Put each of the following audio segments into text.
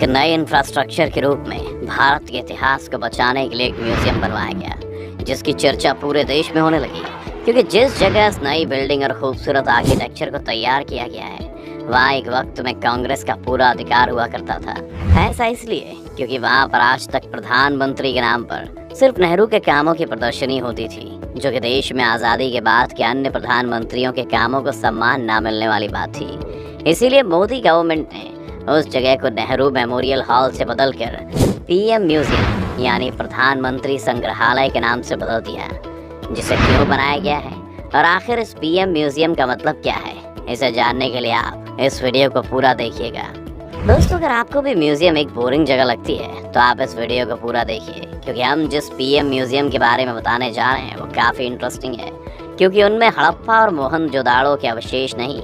एक नए इंफ्रास्ट्रक्चर के रूप में भारत के इतिहास को बचाने के लिए एक म्यूजियम बनवाया गया, जिसकी चर्चा पूरे देश में होने लगी। क्योंकि जिस जगह इस नई बिल्डिंग और खूबसूरत आर्किटेक्चर को तैयार किया गया है, वहाँ एक वक्त में कांग्रेस का पूरा अधिकार हुआ करता था। ऐसा इसलिए क्योंकि वहाँ पर आज तक प्रधानमंत्री के नाम पर सिर्फ नेहरू के कामों की प्रदर्शनी होती थी, जो कि देश में आज़ादी के बाद के अन्य प्रधानमंत्रियों के कामों को सम्मान न मिलने वाली बात थी। इसीलिए मोदी गवर्नमेंट ने उस जगह को नेहरू मेमोरियल हॉल से बदलकर पीएम म्यूजियम यानी प्रधानमंत्री संग्रहालय के नाम से बदल दिया। जिसे क्यों बनाया गया है और आखिर इस पीएम म्यूजियम का मतलब क्या है, इसे जानने के लिए आप इस वीडियो को पूरा देखिएगा। दोस्तों, अगर आपको भी म्यूजियम एक बोरिंग जगह लगती है तो आप इस वीडियो को पूरा देखिए, क्योंकि हम जिस पीएम म्यूजियम के बारे में बताने जा रहे हैं वो काफ़ी इंटरेस्टिंग है। क्योंकि उनमें हड़प्पा और मोहनजोदाड़ो के अवशेष नहीं,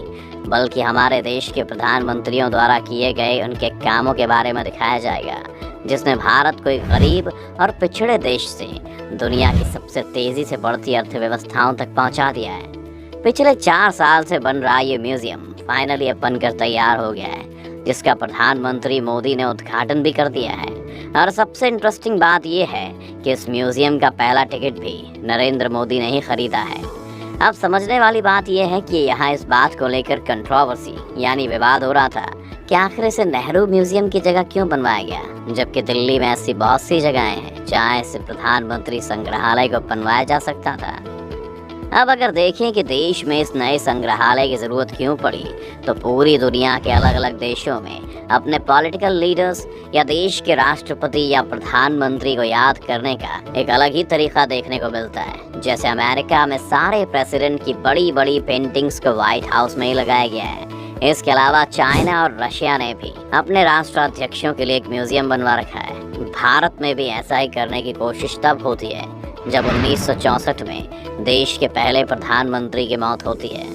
बल्कि हमारे देश के प्रधानमंत्रियों द्वारा किए गए उनके कामों के बारे में दिखाया जाएगा, जिसने भारत को एक गरीब और पिछड़े देश से दुनिया की सबसे तेज़ी से बढ़ती अर्थव्यवस्थाओं तक पहुंचा दिया है। पिछले 4 साल से बन रहा ये म्यूजियम फाइनली अब बनकर तैयार हो गया है, जिसका प्रधानमंत्री मोदी ने उद्घाटन भी कर दिया है। और सबसे इंटरेस्टिंग बात यह है कि इस म्यूजियम का पहला टिकट भी नरेंद्र मोदी ने ही खरीदा है। अब समझने वाली बात यह है कि यहाँ इस बात को लेकर कंट्रोवर्सी यानी विवाद हो रहा था कि आखिर इसे नेहरू म्यूजियम की जगह क्यों बनवाया गया, जबकि दिल्ली में ऐसी बहुत सी जगहें हैं जहाँ इसे प्रधानमंत्री संग्रहालय को बनवाया जा सकता था। अब अगर देखें कि देश में इस नए संग्रहालय की ज़रूरत क्यों पड़ी, तो पूरी दुनिया के अलग अलग देशों में अपने पॉलिटिकल लीडर्स या देश के राष्ट्रपति या प्रधानमंत्री को याद करने का एक अलग ही तरीका देखने को मिलता है। जैसे अमेरिका में सारे प्रेसिडेंट की बड़ी बड़ी पेंटिंग्स को व्हाइट हाउस में ही लगाया गया है। इसके अलावा चाइना और रशिया ने भी अपने राष्ट्राध्यक्षों के लिए एक म्यूजियम बनवा रखा है। भारत में भी ऐसा ही करने की कोशिश तब होती है जब 1964 में देश के पहले प्रधानमंत्री की मौत होती है।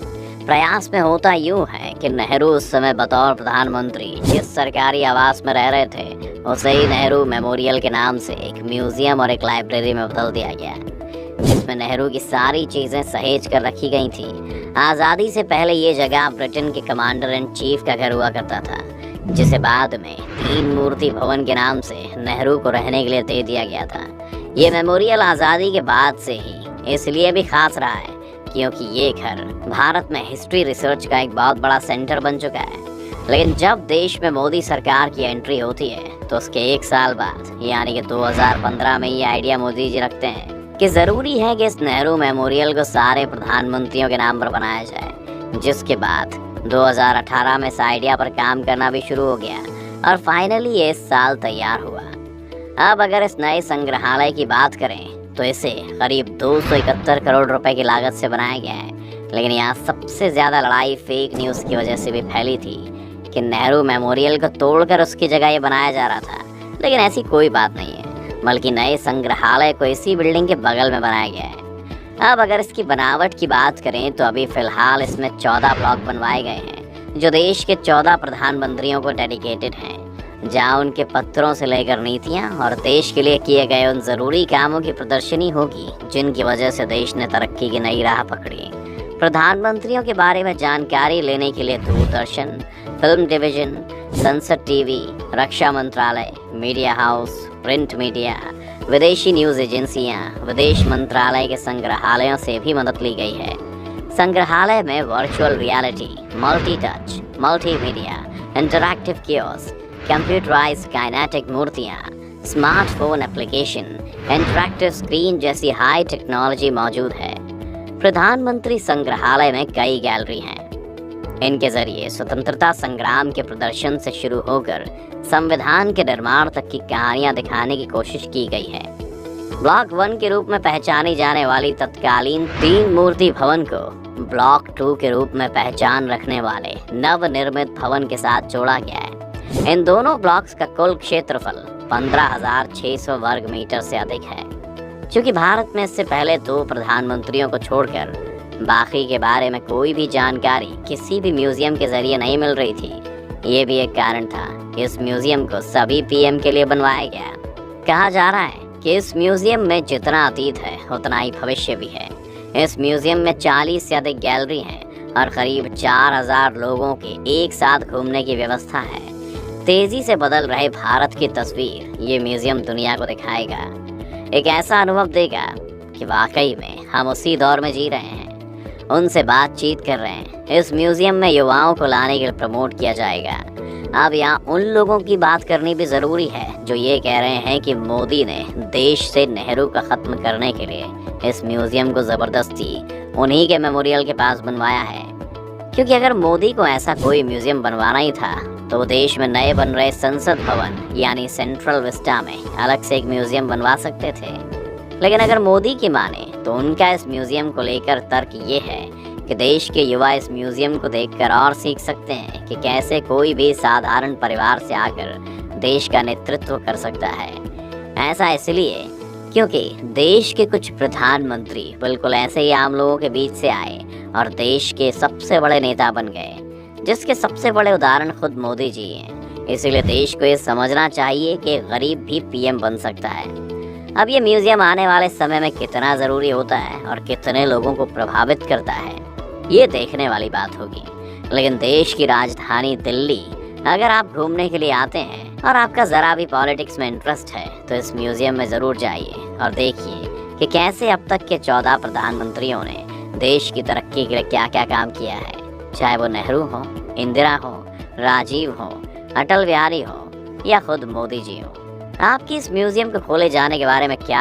प्रयास में होता यूं है कि नेहरू उस समय बतौर प्रधानमंत्री जिस सरकारी आवास में रह रहे थे, उसे ही नेहरू मेमोरियल के नाम से एक म्यूजियम और एक लाइब्रेरी में बदल दिया गया, जिसमें नेहरू की सारी चीज़ें सहेज कर रखी गई थी। आज़ादी से पहले ये जगह ब्रिटेन के कमांडर इन चीफ का घर हुआ करता था, जिसे बाद में 3 मूर्ति भवन के नाम से नेहरू को रहने के लिए दे दिया गया था। ये मेमोरियल आज़ादी के बाद से ही इसलिए भी खास रहा है क्योंकि ये घर भारत में हिस्ट्री रिसर्च का एक बहुत बड़ा सेंटर बन चुका है। लेकिन जब देश में मोदी सरकार की एंट्री होती है तो उसके 1 साल बाद यानी कि 2015 में ये आइडिया मोदी जी रखते हैं कि ज़रूरी है कि इस नेहरू मेमोरियल को सारे प्रधानमंत्रियों के नाम पर बनाया जाए। जिसके बाद 2018 में इस आइडिया पर काम करना भी शुरू हो गया और फाइनली ये इस साल तैयार हुआ। अब अगर इस नए संग्रहालय की बात करें तो इसे करीब 271 करोड़ रुपए की लागत से बनाया गया है। लेकिन यहाँ सबसे ज़्यादा लड़ाई फेक न्यूज़ की वजह से भी फैली थी कि नेहरू मेमोरियल को तोड़कर उसकी जगह ये बनाया जा रहा था। लेकिन ऐसी कोई बात नहीं है, बल्कि नए संग्रहालय को इसी बिल्डिंग के बगल में बनाया गया है। अब अगर इसकी बनावट की बात करें तो अभी फ़िलहाल इसमें 14 ब्लॉक बनवाए गए हैं, जो देश के 14 प्रधानमंत्रियों को डेडिकेटेड हैं, जहाँ उनके पत्रों से लेकर नीतियाँ और देश के लिए किए गए उन ज़रूरी कामों की प्रदर्शनी होगी जिनकी वजह से देश ने तरक्की की नई राह पकड़ी। प्रधानमंत्रियों के बारे में जानकारी लेने के लिए दूरदर्शन, फिल्म डिवीज़न, संसद टीवी, रक्षा मंत्रालय, मीडिया हाउस, प्रिंट मीडिया, विदेशी न्यूज़ एजेंसियाँ, विदेश मंत्रालय के संग्रहालयों से भी मदद ली गई है। संग्रहालय में virtual reality, multi touch, multimedia, interactive kiosk, computerised kinetic मूर्तियाँ, स्मार्टफोन एप्लीकेशन, इंटरैक्टिव स्क्रीन जैसी हाई टेक्नोलॉजी मौजूद है। प्रधानमंत्री संग्रहालय में कई गैलरी हैं। इनके जरिए स्वतंत्रता संग्राम के प्रदर्शन से शुरू होकर संविधान के निर्माण तक की कहानियाँ दिखाने की कोशिश की गई है। ब्लॉक 1 के रूप में पहचानी जाने वाली तत्कालीन 3 मूर्ति भवन को ब्लॉक 2 के रूप में पहचान रखने वाले नवनिर्मित भवन के साथ जोड़ा गया है। इन दोनों ब्लॉक्स का कुल क्षेत्रफल 15,600 वर्ग मीटर से अधिक है। क्योंकि भारत में इससे पहले 2 प्रधानमंत्रियों को छोड़कर बाकी के बारे में कोई भी जानकारी किसी भी म्यूजियम के जरिए नहीं मिल रही थी, ये भी एक कारण था कि इस म्यूजियम को सभी पीएम के लिए बनवाया गया। कहा जा रहा है कि इस म्यूजियम में जितना अतीत है उतना ही भविष्य भी है। इस म्यूजियम में 40 से अधिक गैलरी हैं और करीब 4,000 लोगों के एक साथ घूमने की व्यवस्था है। तेजी से बदल रहे भारत की तस्वीर ये म्यूजियम दुनिया को दिखाएगा। एक ऐसा अनुभव देगा कि वाकई में हम उसी दौर में जी रहे हैं, उनसे बातचीत कर रहे हैं। इस म्यूजियम में युवाओं को लाने के लिए प्रमोट किया जाएगा। अब यहाँ उन लोगों की बात करनी भी ज़रूरी है जो ये कह रहे हैं कि मोदी ने देश से नेहरू का ख़त्म करने के लिए इस म्यूजियम को ज़बरदस्ती उन्हीं के मेमोरियल के पास बनवाया है। क्योंकि अगर मोदी को ऐसा कोई म्यूजियम बनवाना ही था तो वो देश में नए बन रहे संसद भवन यानी सेंट्रल विस्टा में अलग से एक म्यूजियम बनवा सकते थे। लेकिन अगर मोदी की माने तो उनका इस म्यूजियम को लेकर तर्क ये है कि देश के युवा इस म्यूजियम को देखकर और सीख सकते हैं कि कैसे कोई भी साधारण परिवार से आकर देश का नेतृत्व कर सकता है। ऐसा इसलिए क्योंकि देश के कुछ प्रधानमंत्री बिल्कुल ऐसे ही आम लोगों के बीच से आए और देश के सबसे बड़े नेता बन गए, जिसके सबसे बड़े उदाहरण खुद मोदी जी हैं। इसीलिए देश को ये समझना चाहिए कि गरीब भी पीएम बन सकता है। अब ये म्यूजियम आने वाले समय में कितना ज़रूरी होता है और कितने लोगों को प्रभावित करता है, ये देखने वाली बात होगी। लेकिन देश की राजधानी दिल्ली अगर आप घूमने के लिए आते हैं और आपका ज़रा भी पॉलिटिक्स में इंटरेस्ट है तो इस म्यूजियम में ज़रूर जाइए और देखिए कि कैसे अब तक के 14 प्रधानमंत्रियों ने देश की तरक्की के लिए क्या क्या काम किया है, चाहे वो नेहरू हो, इंदिरा हो, राजीव हो, अटल बिहारी हो या खुद मोदी जी हो। आपकी इस म्यूजियम को खोले जाने के बारे में क्या